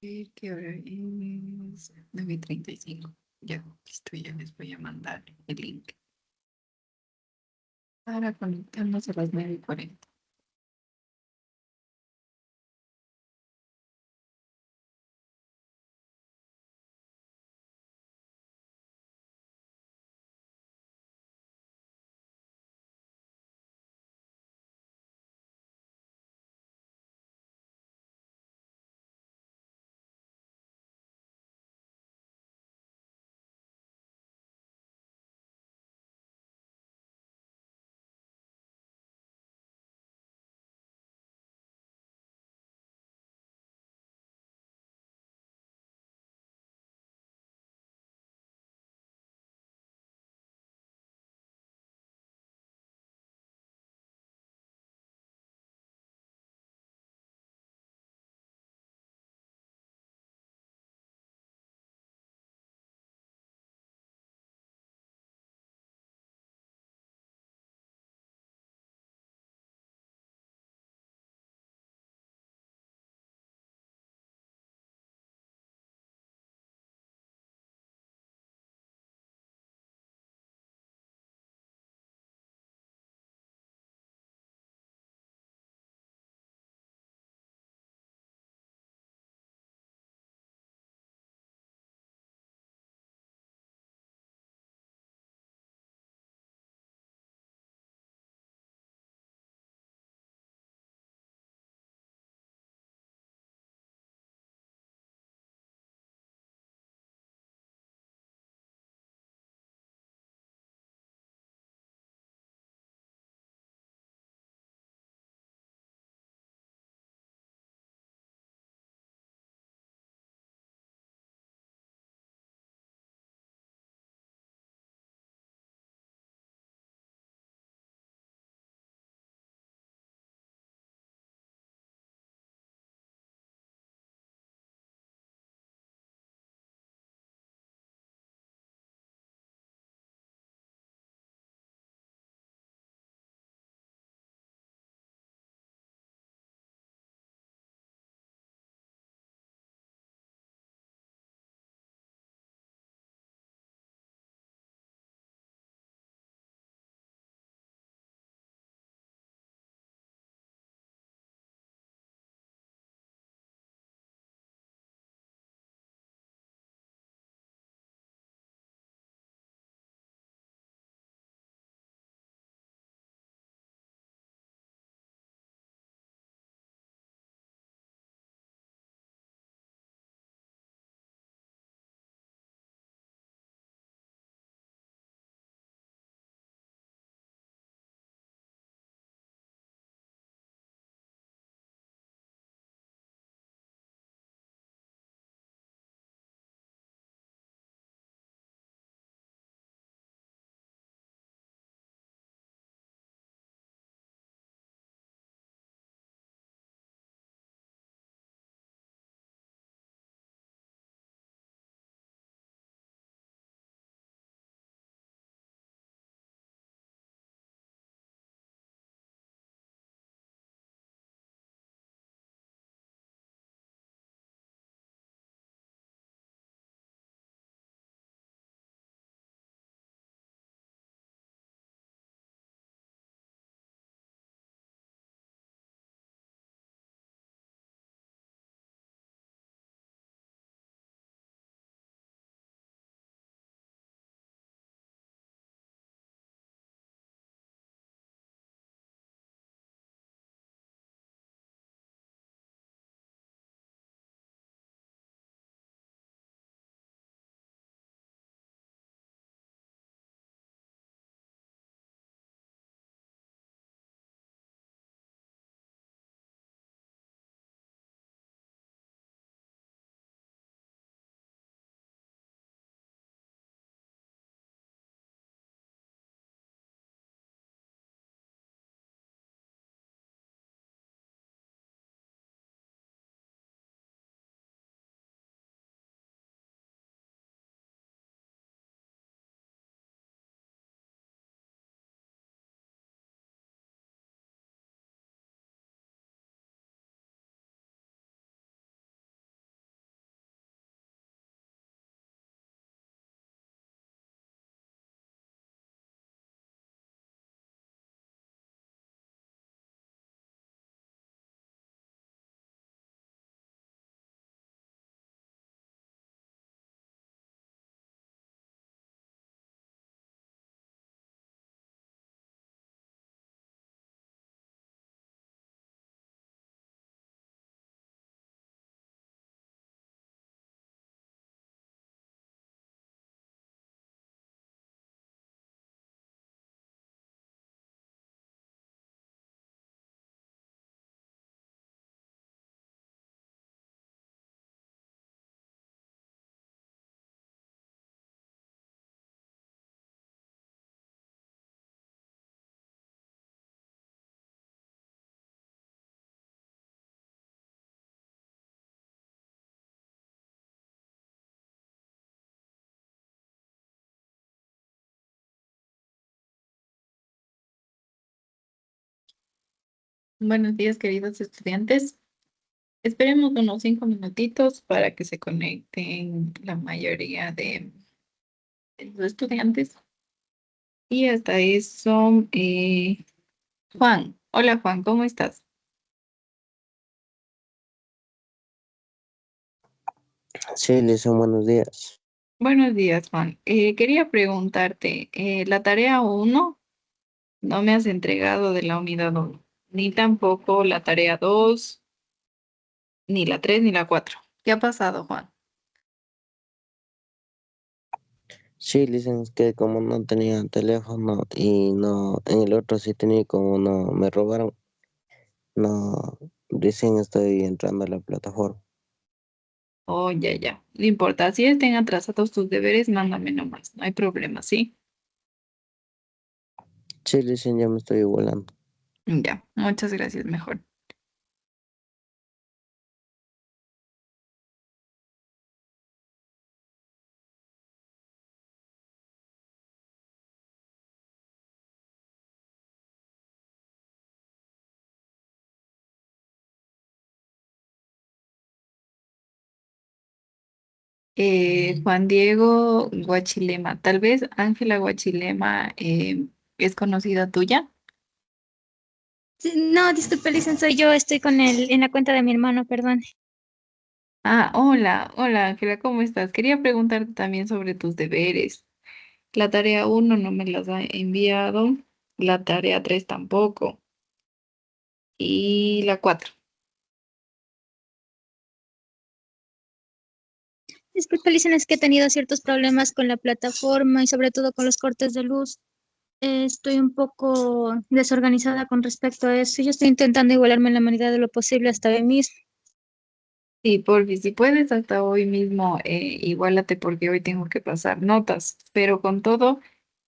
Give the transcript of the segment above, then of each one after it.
ver qué hora es. 9:35. Ya, listo, ya les voy a mandar el link para conectarnos a las 9:40. Buenos días, queridos estudiantes. Esperemos unos 5 minutitos para que se conecten la mayoría de los estudiantes. Y hasta eso, Juan. Hola, Juan, ¿cómo estás? Sí, Lisa, buenos días. Buenos días, Juan. Quería preguntarte, la tarea 1 no me has entregado de la unidad 1, ni tampoco la tarea 2, ni la 3, ni la 4. ¿Qué ha pasado, Juan? Sí, Lisa, es que como no tenía teléfono y no, en el otro sí tenía, como no me robaron, no, recién estoy entrando a la plataforma. Oh, ya, ya. No importa. Si estén atrasados tus deberes, mándame nomás. No hay problema, ¿sí? Sí, Lisa, ya me estoy igualando. Ya. Muchas gracias, mejor. Juan Diego Guachilema. Tal vez Ángela Guachilema es conocida tuya. Sí, no, disculpe, Lizan, soy yo, estoy con él en la cuenta de mi hermano, perdón. Ah, hola, hola Ángela, ¿cómo estás? Quería preguntarte también sobre tus deberes. La tarea 1 no me las ha enviado, la tarea 3 tampoco, y la 4. Disculpe, Lizan, es que he tenido ciertos problemas con la plataforma y sobre todo con los cortes de luz. Estoy un poco desorganizada con respecto a eso. Yo estoy intentando igualarme en la medida de lo posible hasta hoy mismo. Sí, porfi, si puedes hasta hoy mismo, igualate porque hoy tengo que pasar notas, pero con todo,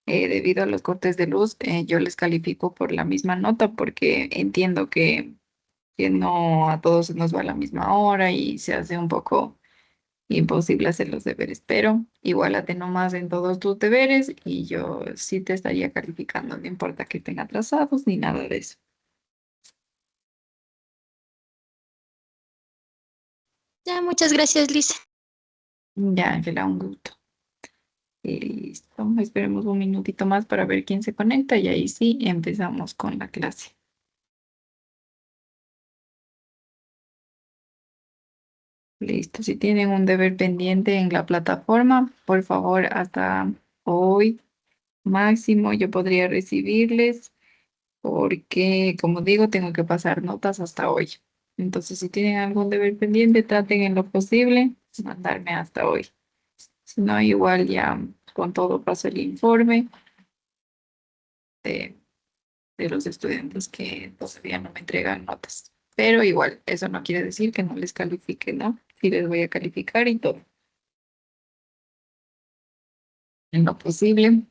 debido a los cortes de luz, yo les califico por la misma nota porque entiendo que no a todos se nos va a la misma hora y se hace un poco imposible hacer los deberes, pero igualate nomás en todos tus deberes y yo sí te estaría calificando, no importa que estén atrasados ni nada de eso. Ya, muchas gracias, Lisa. Ya, Ángela, un gusto. Listo, esperemos un minutito más para ver quién se conecta y ahí sí empezamos con la clase. Listo, si tienen un deber pendiente en la plataforma, por favor, hasta hoy máximo yo podría recibirles porque, como digo, tengo que pasar notas hasta hoy. Entonces, si tienen algún deber pendiente, traten en lo posible mandarme hasta hoy. Si no, igual ya con todo paso el informe de, de los estudiantes que todavía no me entregan notas. Pero igual, eso no quiere decir que no les califique, ¿no? Sí les voy a calificar y todo. En lo posible,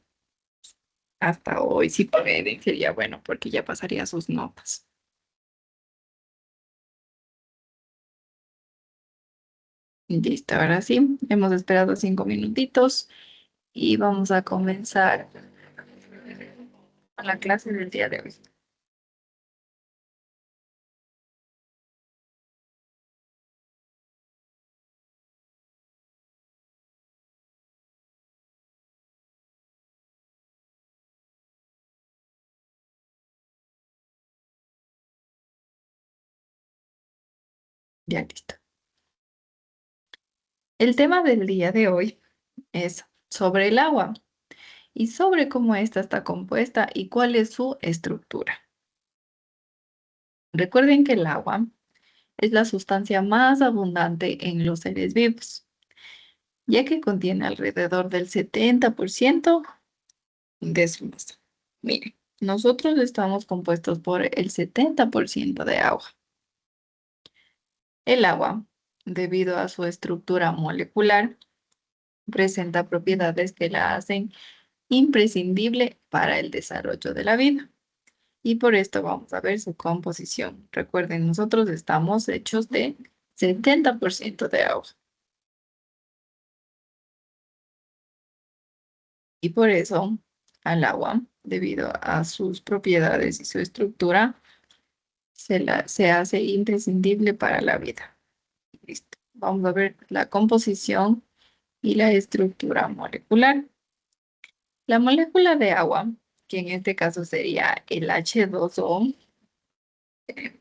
hasta hoy, si pueden, sería bueno porque ya pasaría sus notas. Listo, ahora sí, hemos esperado 5 minutitos y vamos a comenzar con la clase del día de hoy. Ya listo. El tema del día de hoy es sobre el agua y sobre cómo ésta está compuesta y cuál es su estructura. Recuerden que el agua es la sustancia más abundante en los seres vivos, ya que contiene alrededor del 70% de su masa. Miren, nosotros estamos compuestos por el 70% de agua. El agua, debido a su estructura molecular, presenta propiedades que la hacen imprescindible para el desarrollo de la vida. Y por esto vamos a ver su composición. Recuerden, nosotros estamos hechos de 70% de agua. Y por eso al agua, debido a sus propiedades y su estructura, se hace imprescindible para la vida. Listo. Vamos a ver la composición y la estructura molecular. La molécula de agua, que en este caso sería el H2O,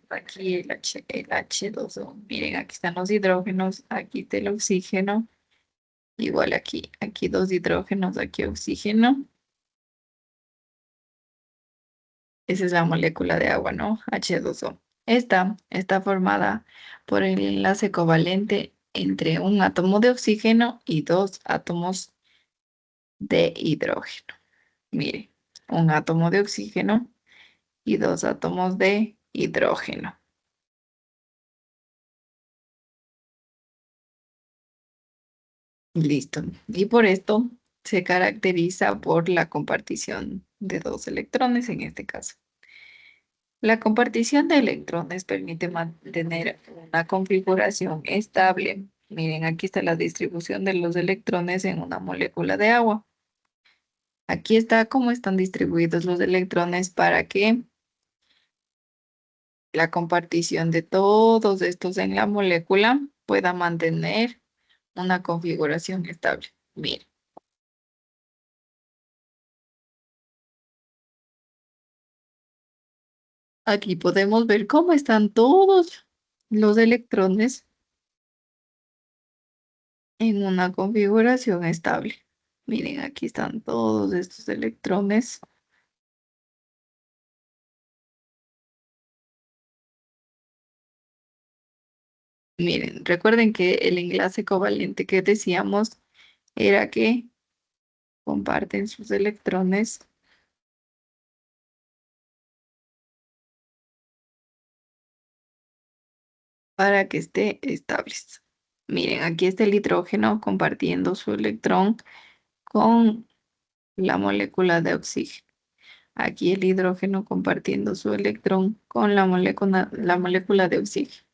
aquí el H2O, miren, aquí están los hidrógenos, aquí está el oxígeno, igual aquí dos hidrógenos, aquí oxígeno. Esa es la molécula de agua, ¿no? H2O. Esta está formada por el enlace covalente entre un átomo de oxígeno y dos átomos de hidrógeno. Mire, un átomo de oxígeno y dos átomos de hidrógeno. Listo. Y por esto se caracteriza por la compartición de dos electrones en este caso. La compartición de electrones permite mantener una configuración estable. Miren, aquí está la distribución de los electrones en una molécula de agua. Aquí está cómo están distribuidos los electrones para que la compartición de todos estos en la molécula pueda mantener una configuración estable. Miren. Aquí podemos ver cómo están todos los electrones en una configuración estable. Miren, aquí están todos estos electrones. Miren, recuerden que el enlace covalente que decíamos era que comparten sus electrones para que esté estables. Miren, aquí está el hidrógeno compartiendo su electrón con la molécula de oxígeno. Aquí el hidrógeno compartiendo su electrón con la molécula de oxígeno.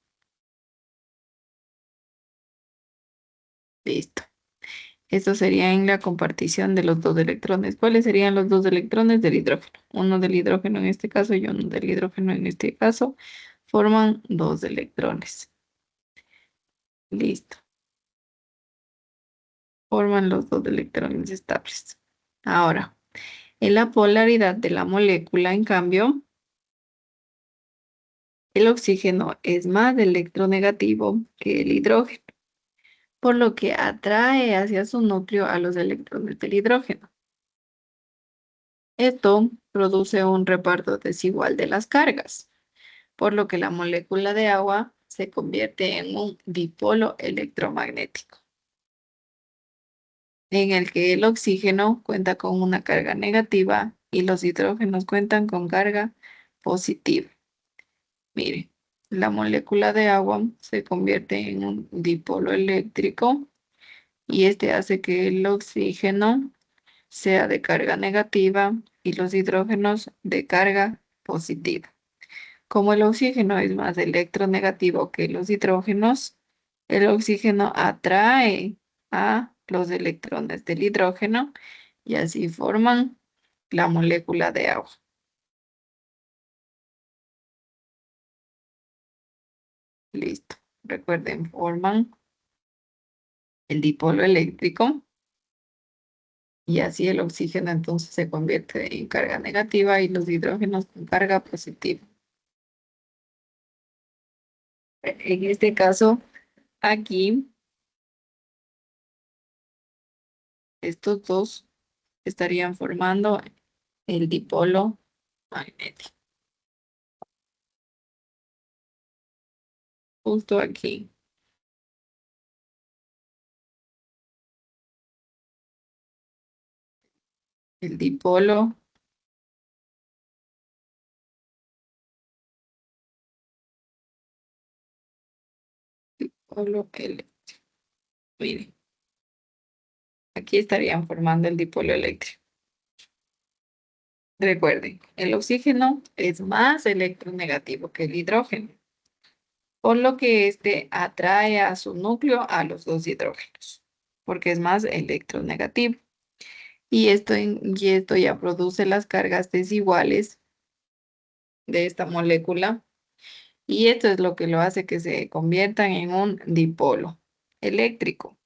Listo. Esto sería en la compartición de los dos electrones. ¿Cuáles serían los dos electrones del hidrógeno? Uno del hidrógeno en este caso y uno del hidrógeno en este caso. Forman dos electrones. Listo. Forman los dos electrones estables. Ahora, en la polaridad de la molécula, en cambio, el oxígeno es más electronegativo que el hidrógeno, por lo que atrae hacia su núcleo a los electrones del hidrógeno. Esto produce un reparto desigual de las cargas, por lo que la molécula de agua se convierte en un dipolo electromagnético, en el que el oxígeno cuenta con una carga negativa y los hidrógenos cuentan con carga positiva. Mire, la molécula de agua se convierte en un dipolo eléctrico y este hace que el oxígeno sea de carga negativa y los hidrógenos de carga positiva. Como el oxígeno es más electronegativo que los hidrógenos, el oxígeno atrae a los electrones del hidrógeno y así forman la molécula de agua. Listo. Recuerden, forman el dipolo eléctrico y así el oxígeno entonces se convierte en carga negativa y los hidrógenos con carga positiva. En este caso, aquí, estos dos estarían formando el dipolo magnético. Justo aquí. El dipolo eléctrico. Miren, aquí estarían formando el dipolo eléctrico. Recuerden, el oxígeno es más electronegativo que el hidrógeno, por lo que este atrae a su núcleo a los dos hidrógenos, porque es más electronegativo. Y esto ya produce las cargas desiguales de esta molécula Y esto es lo que lo hace que se conviertan en un dipolo eléctrico,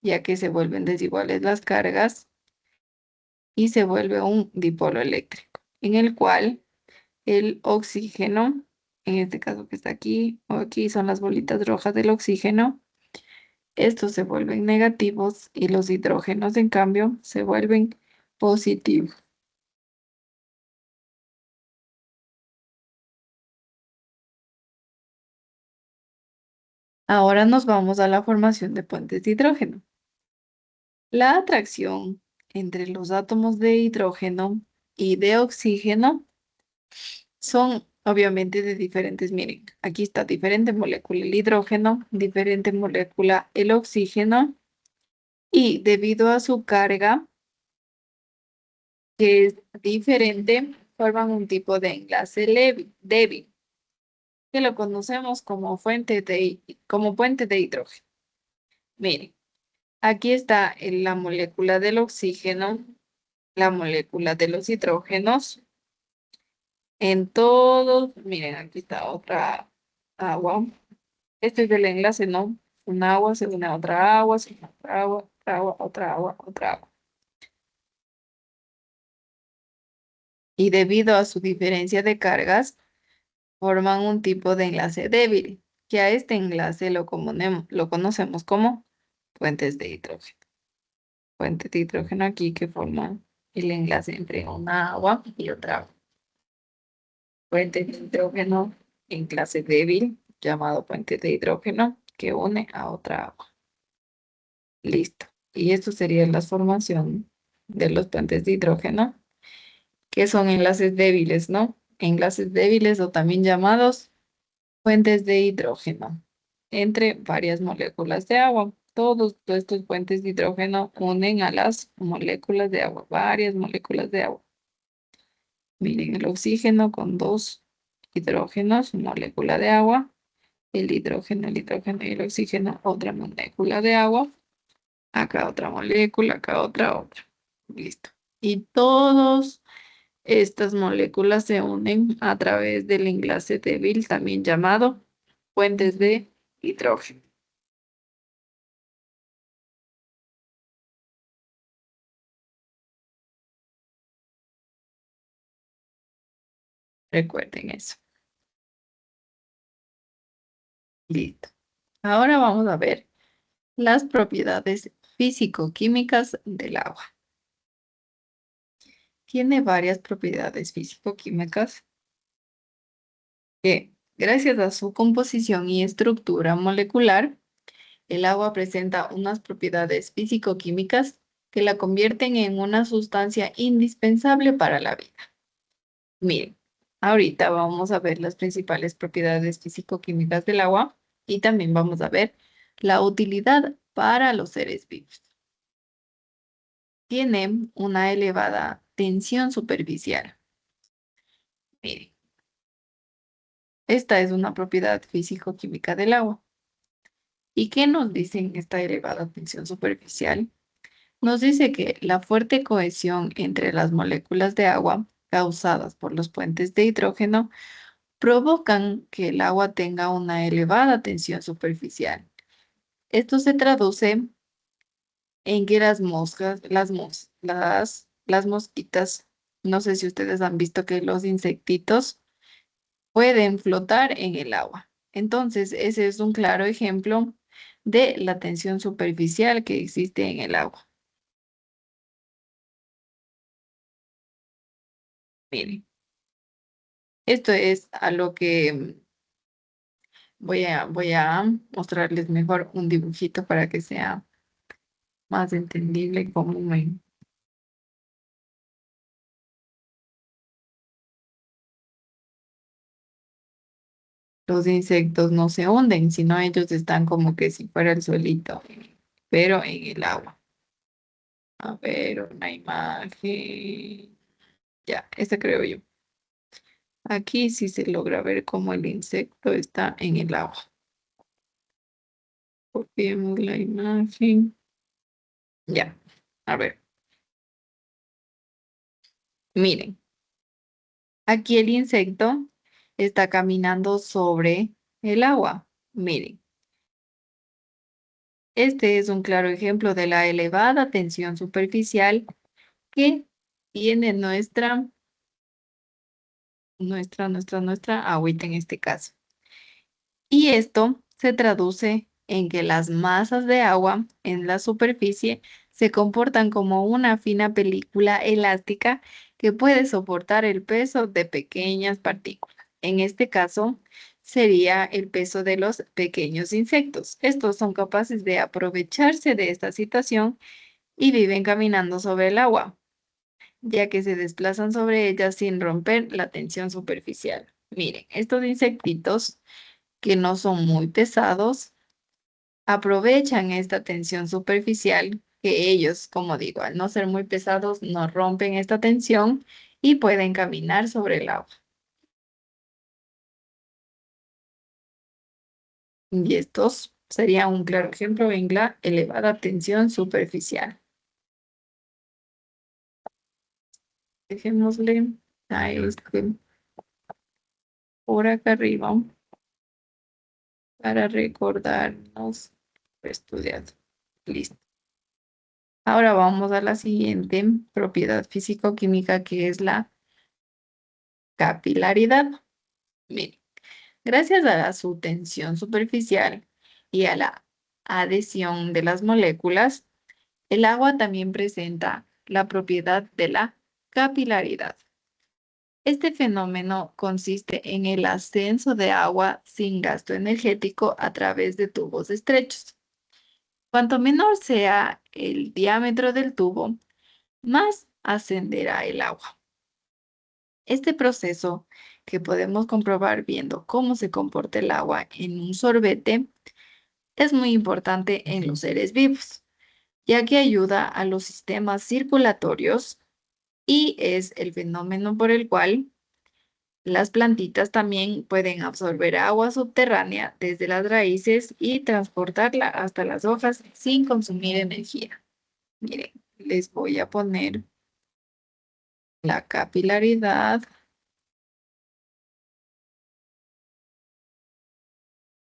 ya que se vuelven desiguales las cargas y se vuelve un dipolo eléctrico, en el cual el oxígeno, en este caso que está aquí o aquí son las bolitas rojas del oxígeno, estos se vuelven negativos y los hidrógenos, en cambio, se vuelven positivos. Ahora nos vamos a la formación de puentes de hidrógeno. La atracción entre los átomos de hidrógeno y de oxígeno son obviamente de diferentes, miren, aquí está diferente molécula el hidrógeno, diferente molécula el oxígeno, y debido a su carga, que es diferente, forman un tipo de enlace débil, que lo conocemos como como puente de hidrógeno. Miren, aquí está la molécula del oxígeno, la molécula de los hidrógenos. En todos, miren, aquí está otra agua. Este es el enlace, ¿no? Un agua se une a otra agua, se une a otra agua, otra agua, otra agua, otra agua. Y debido a su diferencia de cargas, forman un tipo de enlace débil, que a este enlace lo conocemos como puentes de hidrógeno. Puentes de hidrógeno aquí que forman el enlace entre una agua y otra agua. Puente de hidrógeno en clase débil, llamado puente de hidrógeno, que une a otra agua. Listo. Y esto sería la formación de los puentes de hidrógeno, que son enlaces débiles, ¿no? Enlaces débiles o también llamados puentes de hidrógeno entre varias moléculas de agua. Todos estos puentes de hidrógeno unen a las moléculas de agua, varias moléculas de agua. Miren, el oxígeno con dos hidrógenos, molécula de agua. El hidrógeno y el oxígeno, otra molécula de agua. Acá otra molécula, acá otra. Listo. Y todas estas moléculas se unen a través del enlace débil, también llamado puentes de hidrógeno. Recuerden eso. Listo. Ahora vamos a ver las propiedades físico-químicas del agua. Tiene varias propiedades físico-químicas que, gracias a su composición y estructura molecular, el agua presenta unas propiedades físico-químicas que la convierten en una sustancia indispensable para la vida. Miren, ahorita vamos a ver las principales propiedades físico-químicas del agua y también vamos a ver la utilidad para los seres vivos. Tiene una elevada tensión superficial. Miren, esta es una propiedad físico-química del agua. ¿Y qué nos dicen esta elevada tensión superficial? Nos dice que la fuerte cohesión entre las moléculas de agua causadas por los puentes de hidrógeno provocan que el agua tenga una elevada tensión superficial. Esto se traduce en que las moscas, las mosquitas, no sé si ustedes han visto que los insectitos pueden flotar en el agua. Entonces, ese es un claro ejemplo de la tensión superficial que existe en el agua. Miren, esto es a lo que voy a mostrarles mejor un dibujito para que sea más entendible cómo los insectos no se hunden, sino ellos están como que si fuera el suelito, pero en el agua. A ver, una imagen. Ya, esta creo yo. Aquí sí se logra ver cómo el insecto está en el agua. Copiemos la imagen. Ya, a ver. Miren, aquí el insecto está caminando sobre el agua. Miren, este es un claro ejemplo de la elevada tensión superficial que tiene nuestra agüita en este caso. Y esto se traduce en que las masas de agua en la superficie se comportan como una fina película elástica que puede soportar el peso de pequeñas partículas. En este caso, sería el peso de los pequeños insectos. Estos son capaces de aprovecharse de esta situación y viven caminando sobre el agua, ya que se desplazan sobre ella sin romper la tensión superficial. Miren, estos insectitos que no son muy pesados, aprovechan esta tensión superficial que ellos, como digo, al no ser muy pesados, no rompen esta tensión y pueden caminar sobre el agua. Y estos serían un claro ejemplo en la elevada tensión superficial. Dejémosle a este por acá arriba para recordarnos estudiado. Listo. Ahora vamos a la siguiente propiedad físico-química que es la capilaridad. Mire, gracias a su tensión superficial y a la adhesión de las moléculas, el agua también presenta la propiedad de la capilaridad. Este fenómeno consiste en el ascenso de agua sin gasto energético a través de tubos estrechos. Cuanto menor sea el diámetro del tubo, más ascenderá el agua. Este proceso, que podemos comprobar viendo cómo se comporta el agua en un sorbete, es muy importante en los seres vivos, ya que ayuda a los sistemas circulatorios y es el fenómeno por el cual las plantitas también pueden absorber agua subterránea desde las raíces y transportarla hasta las hojas sin consumir energía. Miren, les voy a poner la capilaridad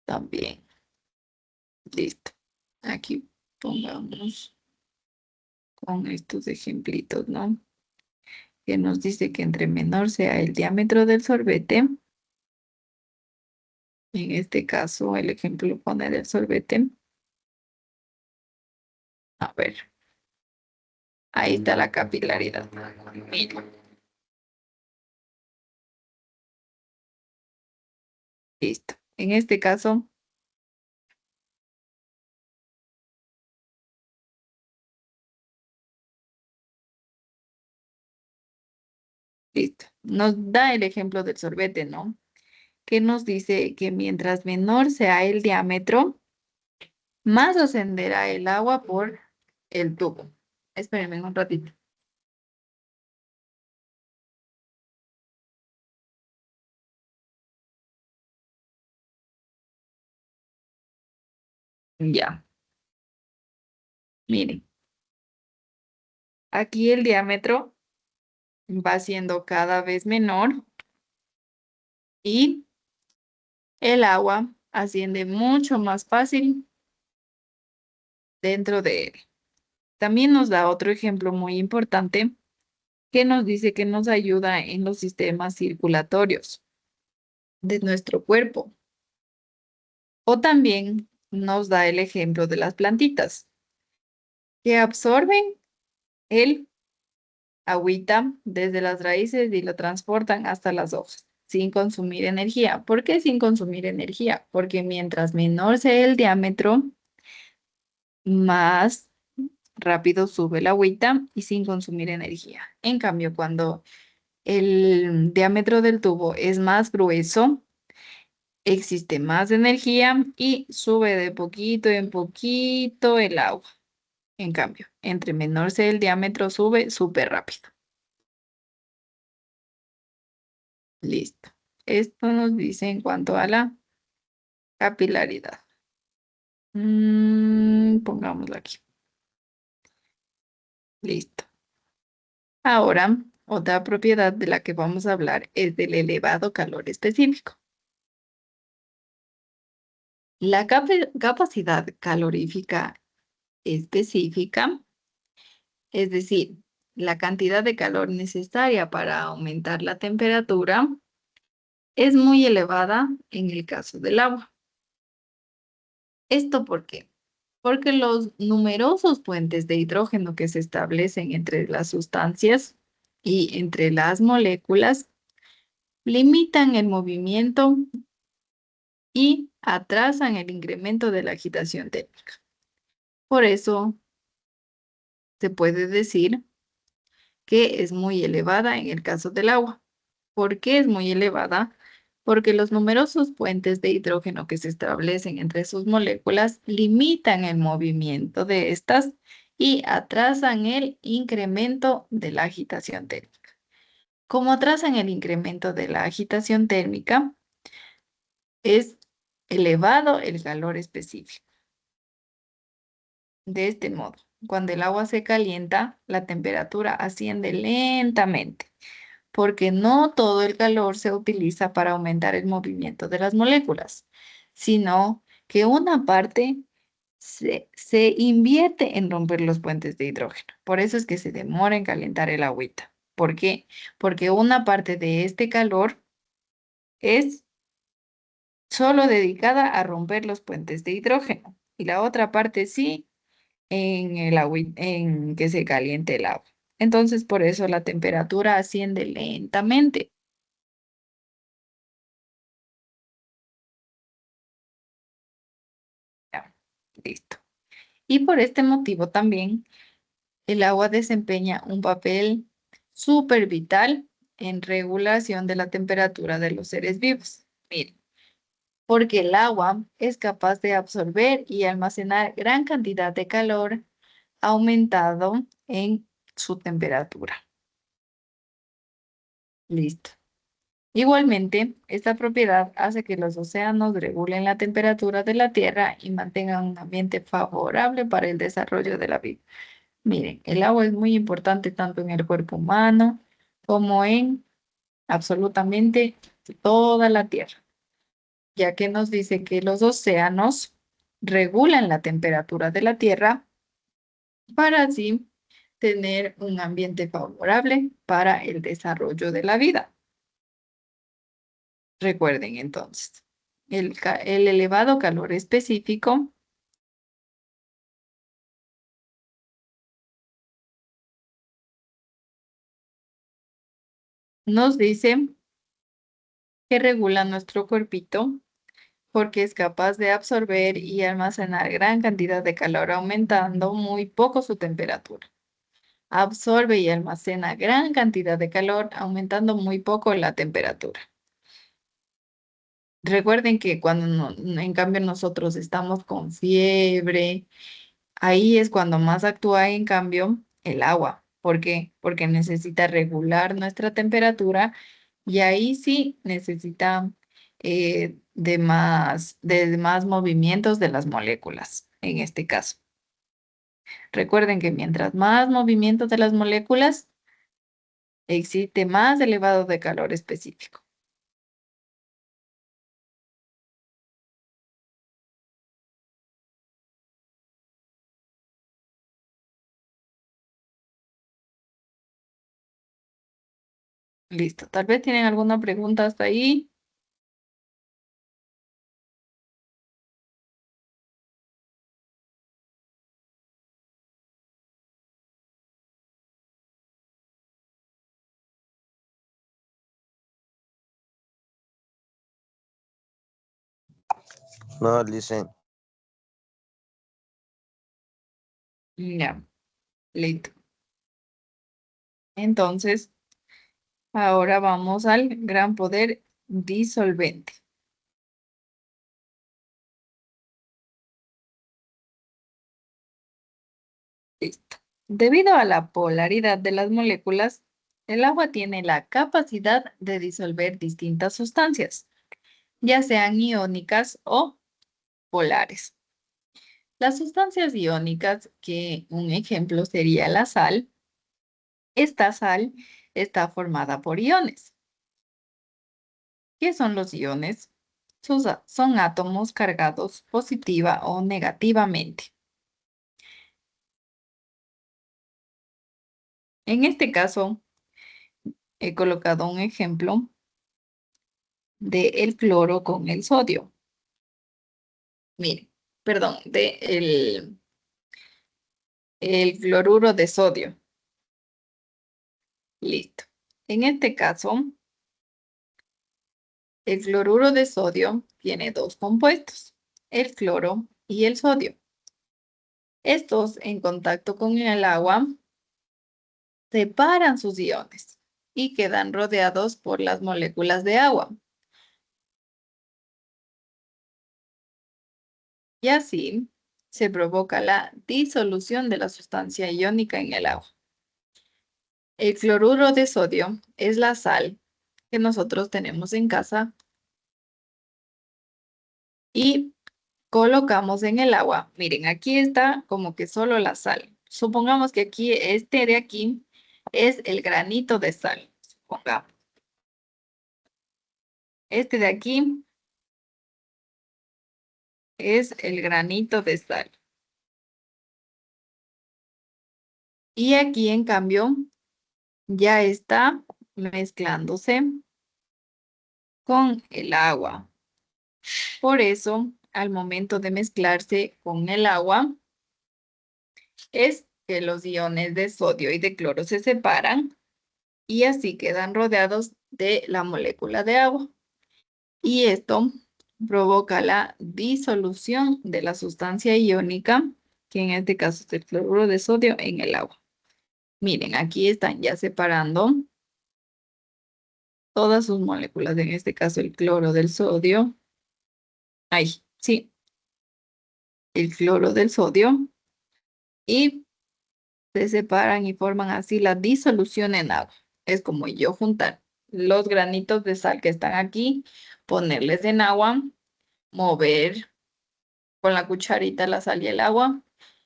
también. Listo. Aquí pongamos con estos ejemplitos, ¿no? Que nos dice que entre menor sea el diámetro del sorbete, en este caso el ejemplo pone del sorbete. A ver, ahí está la capilaridad. Mira, listo. En este caso, listo. Nos da el ejemplo del sorbete, ¿no? Que nos dice que mientras menor sea el diámetro, más ascenderá el agua por el tubo. Espérenme un ratito. Ya, miren. Aquí el diámetro va siendo cada vez menor y el agua asciende mucho más fácil dentro de él. También nos da otro ejemplo muy importante que nos dice que nos ayuda en los sistemas circulatorios de nuestro cuerpo. O también nos da el ejemplo de las plantitas que absorben el agüita desde las raíces y lo transportan hasta las hojas sin consumir energía. ¿Por qué sin consumir energía? Porque mientras menor sea el diámetro, más rápido sube la agüita y sin consumir energía. En cambio, cuando el diámetro del tubo es más grueso, existe más energía y sube de poquito en poquito el agua. En cambio, entre menor sea el diámetro, sube súper rápido. Listo. Esto nos dice en cuanto a la capilaridad. Pongámoslo aquí. Listo. Ahora otra propiedad de la que vamos a hablar es del elevado calor específico. La capacidad calorífica específica, es decir, la cantidad de calor necesaria para aumentar la temperatura, es muy elevada en el caso del agua. ¿Esto por qué? Porque los numerosos puentes de hidrógeno que se establecen entre las sustancias y entre las moléculas limitan el movimiento y atrasan el incremento de la agitación térmica. Por eso se puede decir que es muy elevada en el caso del agua. ¿Por qué es muy elevada? Porque los numerosos puentes de hidrógeno que se establecen entre sus moléculas limitan el movimiento de estas y atrasan el incremento de la agitación térmica. Como atrasan el incremento de la agitación térmica, es elevado el calor específico. De este modo, cuando el agua se calienta, la temperatura asciende lentamente, porque no todo el calor se utiliza para aumentar el movimiento de las moléculas, sino que una parte se invierte en romper los puentes de hidrógeno. Por eso es que se demora en calentar el agüita. ¿Por qué? Porque una parte de este calor es solo dedicada a romper los puentes de hidrógeno y la otra parte sí en el agua, en que se caliente el agua. Entonces, por eso la temperatura asciende lentamente. Ya, listo. Y por este motivo también el agua desempeña un papel súper vital en regulación de la temperatura de los seres vivos. Miren, porque el agua es capaz de absorber y almacenar gran cantidad de calor aumentado en su temperatura. Listo. Igualmente, esta propiedad hace que los océanos regulen la temperatura de la Tierra y mantengan un ambiente favorable para el desarrollo de la vida. Miren, el agua es muy importante tanto en el cuerpo humano como en absolutamente toda la Tierra, ya que nos dice que los océanos regulan la temperatura de la Tierra para así tener un ambiente favorable para el desarrollo de la vida. Recuerden entonces, el elevado calor específico nos dice que regula nuestro cuerpito porque es capaz de absorber y almacenar gran cantidad de calor, aumentando muy poco su temperatura. Absorbe y almacena gran cantidad de calor, aumentando muy poco la temperatura. Recuerden que cuando en cambio nosotros estamos con fiebre, ahí es cuando más actúa en cambio el agua. ¿Por qué? Porque necesita regular nuestra temperatura y ahí sí necesita de más movimientos de las moléculas, en este caso. Recuerden que mientras más movimientos de las moléculas, existe más elevado de calor específico. Listo. Tal vez tienen alguna pregunta hasta ahí. No, dicen, Ya, listo. Entonces, ahora vamos al gran poder disolvente. Listo. Debido a la polaridad de las moléculas, el agua tiene la capacidad de disolver distintas sustancias, ya sean iónicas o polares. Las sustancias iónicas, que un ejemplo sería la sal, esta sal está formada por iones. ¿Qué son los iones? Son átomos cargados positiva o negativamente. En este caso, he colocado un ejemplo de el cloro con el sodio. Miren, perdón, el cloruro de sodio. Listo. En este caso, el cloruro de sodio tiene dos compuestos, el cloro y el sodio. Estos, en contacto con el agua, separan sus iones y quedan rodeados por las moléculas de agua. Y así se provoca la disolución de la sustancia iónica en el agua. El cloruro de sodio es la sal que nosotros tenemos en casa y colocamos en el agua. Miren, aquí está como que solo la sal. Supongamos que aquí, este de aquí, es el granito de sal. Supongamos. Este de aquí es el granito de sal. Y aquí, en cambio, ya está mezclándose con el agua. Por eso, al momento de mezclarse con el agua, es que los iones de sodio y de cloro se separan y así quedan rodeados de la molécula de agua. Y esto provoca la disolución de la sustancia iónica, que en este caso es el cloruro de sodio, en el agua. Miren, aquí están ya separando todas sus moléculas, en este caso el cloro del sodio. Ahí, sí, el cloro del sodio. Y se separan y forman así la disolución en agua. Es como yo juntar los granitos de sal que están aquí, ponerles en agua, mover con la cucharita la sal y el agua,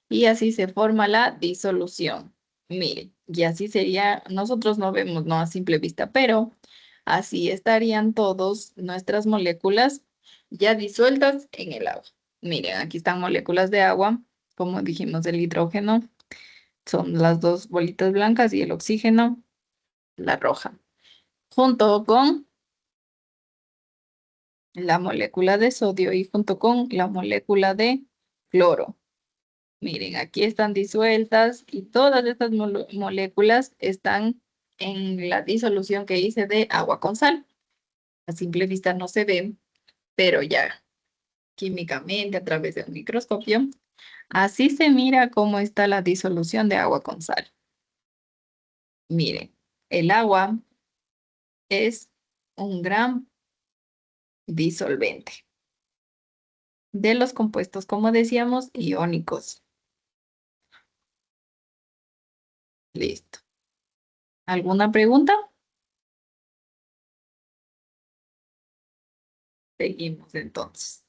y así se forma la disolución. Miren, y así sería, nosotros no vemos, no a simple vista, pero así estarían todas nuestras moléculas ya disueltas en el agua. Miren, aquí están moléculas de agua, como dijimos, el hidrógeno, son las dos bolitas blancas y el oxígeno, la roja, junto con la molécula de sodio y junto con la molécula de cloro. Miren, aquí están disueltas y todas estas moléculas están en la disolución que hice de agua con sal. A simple vista no se ven, pero ya químicamente a través de un microscopio, así se mira cómo está la disolución de agua con sal. Miren, el agua es un gran disolvente de los compuestos, como decíamos, iónicos. Listo. ¿Alguna pregunta? Seguimos entonces.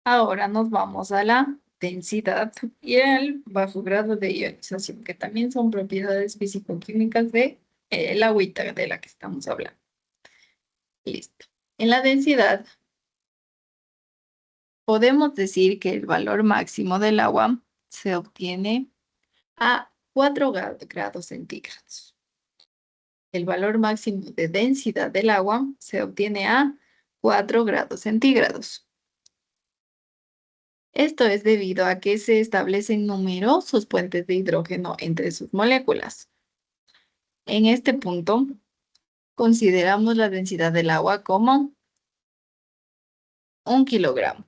Ahora nos vamos a la densidad y el bajo grado de ionización, que también son propiedades físico-químicas de el agüita de la que estamos hablando. Listo. En la densidad podemos decir que el valor máximo del agua se obtiene a 4 grados centígrados. El valor máximo de densidad del agua se obtiene a 4 grados centígrados. Esto es debido a que se establecen numerosos puentes de hidrógeno entre sus moléculas. En este punto, consideramos la densidad del agua como 1 kilogramo.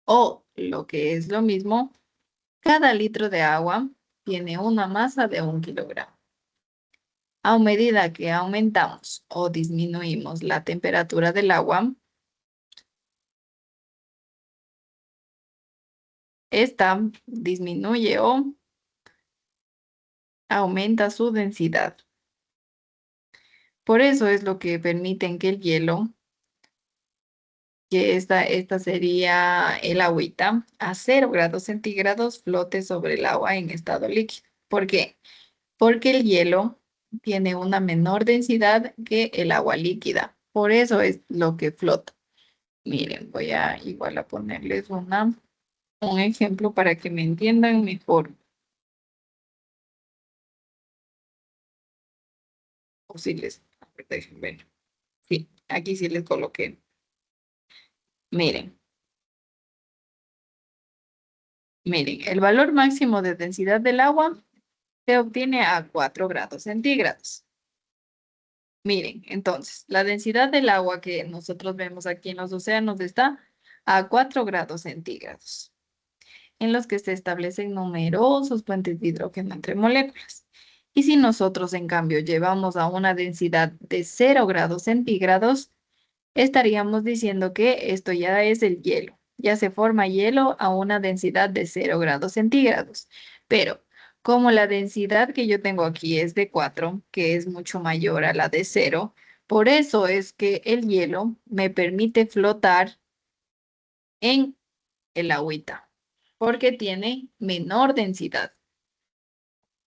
O, lo que es lo mismo, cada litro de agua tiene una masa de 1 kilogramo. A medida que aumentamos o disminuimos la temperatura del agua, esta disminuye o aumenta su densidad. Por eso es lo que permite que el hielo, que esta sería el agüita, a 0 grados centígrados flote sobre el agua en estado líquido. ¿Por qué? porque el hielo tiene una menor densidad que el agua líquida. Por eso es lo que flota. Miren, voy a igual a ponerles un ejemplo para que me entiendan mejor. O si les, a ver, dejen ver. Sí, aquí sí les coloqué. Miren, miren, el valor máximo de densidad del agua se obtiene a 4 grados centígrados. Miren, entonces, la densidad del agua que nosotros vemos aquí en los océanos está a 4 grados centígrados, en los que se establecen numerosos puentes de hidrógeno entre moléculas. Y si nosotros, en cambio, llevamos a una densidad de 0 grados centígrados, estaríamos diciendo que esto ya es el hielo. Ya se forma hielo a una densidad de 0 grados centígrados. Pero como la densidad que yo tengo aquí es de 4, que es mucho mayor a la de 0, por eso es que el hielo me permite flotar en el agüita, porque tiene menor densidad.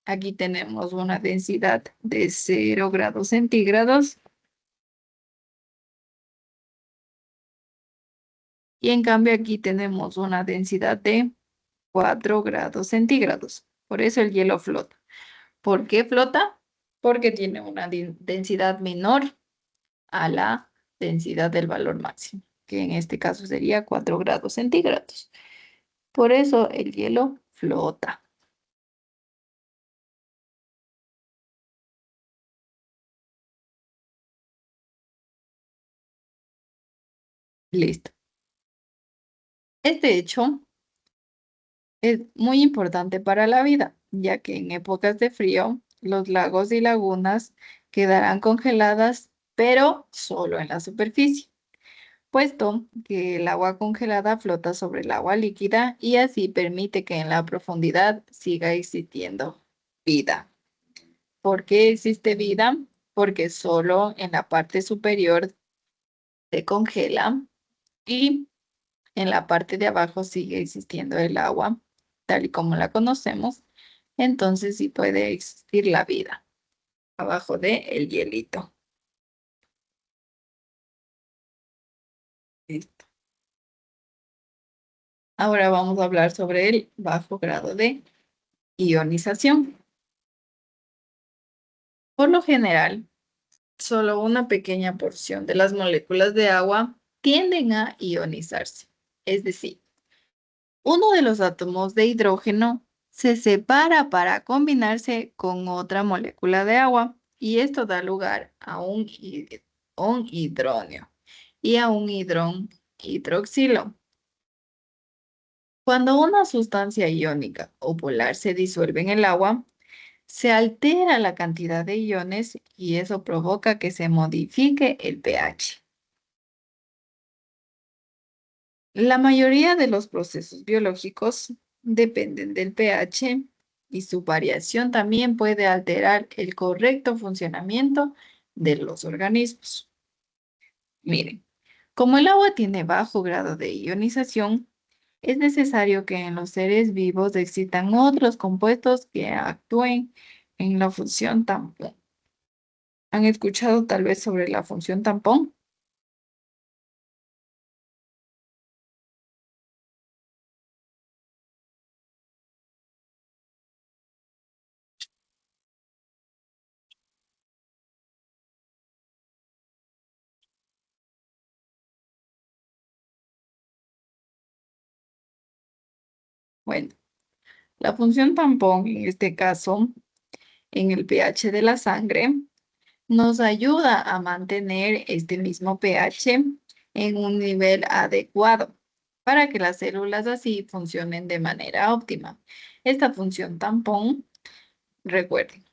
Aquí tenemos una densidad de 0 grados centígrados y en cambio aquí tenemos una densidad de 4 grados centígrados. Por eso el hielo flota. ¿Por qué flota? Porque tiene una densidad menor a la densidad del valor máximo, que en este caso sería 4 grados centígrados. Por eso el hielo flota. Listo. Este hecho es muy importante para la vida, ya que en épocas de frío los lagos y lagunas quedarán congeladas, pero solo en la superficie, puesto que el agua congelada flota sobre el agua líquida y así permite que en la profundidad siga existiendo vida. ¿Por qué existe vida? Porque solo en la parte superior se congela y en la parte de abajo sigue existiendo el agua, tal y como la conocemos. Entonces sí puede existir la vida abajo de el hielito. Listo. Ahora vamos a hablar sobre el bajo grado de ionización. Por lo general, solo una pequeña porción de las moléculas de agua tienden a ionizarse. Es decir, uno de los átomos de hidrógeno se separa para combinarse con otra molécula de agua y esto da lugar a un hidronio y a un hidrón hidroxilo. Cuando una sustancia iónica o polar se disuelve en el agua, se altera la cantidad de iones y eso provoca que se modifique el pH. La mayoría de los procesos biológicos dependen del pH y su variación también puede alterar el correcto funcionamiento de los organismos. Miren, como el agua tiene bajo grado de ionización, es necesario que en los seres vivos existan otros compuestos que actúen en la función tampón. ¿Han escuchado tal vez sobre la función tampón? Bueno, la función tampón en este caso, en el pH de la sangre, nos ayuda a mantener este mismo pH en un nivel adecuado para que las células así funcionen de manera óptima. Esta función tampón, recuerden,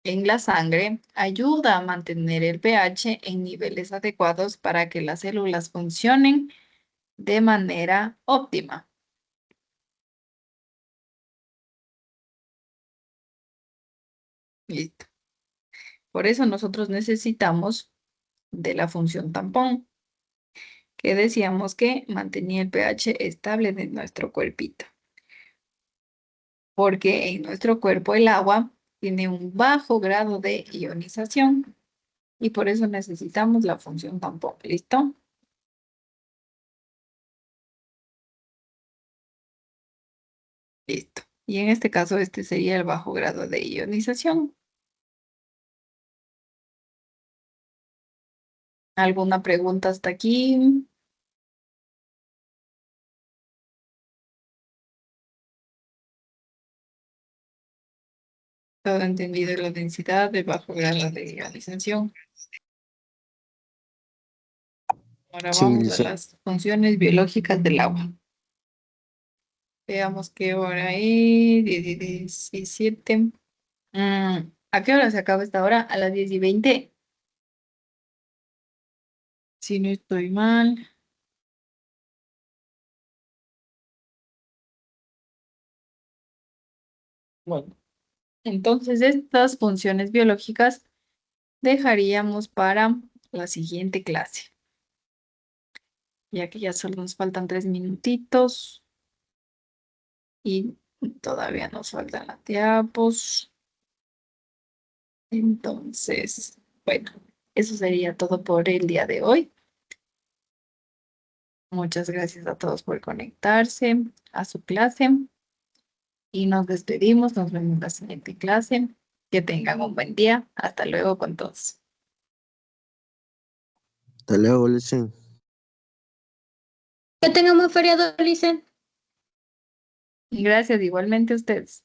en la sangre ayuda a mantener el pH en niveles adecuados para que las células funcionen de manera óptima. Listo. Por eso nosotros necesitamos de la función tampón, que decíamos que mantenía el pH estable de nuestro cuerpito. Porque en nuestro cuerpo el agua tiene un bajo grado de ionización y por eso necesitamos la función tampón. ¿Listo? Listo. Y en este caso, este sería el bajo grado de ionización. ¿Alguna pregunta hasta aquí? Todo entendido la densidad de bajo grado de ionización. Ahora Sí, vamos a Licen. las funciones biológicas del agua. Veamos qué hora es. 17. ¿A qué hora se acaba esta hora? A las 10:20. Si no estoy mal. Bueno, entonces estas funciones biológicas dejaríamos para la siguiente clase, ya que ya solo nos faltan 3 minutitos y todavía nos faltan las diapos. Entonces, bueno, eso sería todo por el día de hoy. Muchas gracias a todos por conectarse a su clase y nos despedimos. Nos vemos en la siguiente clase. Que tengan un buen día. Hasta luego con todos. Hasta luego, Licen. Que tengan un feriado, Licen. Y gracias igualmente a ustedes.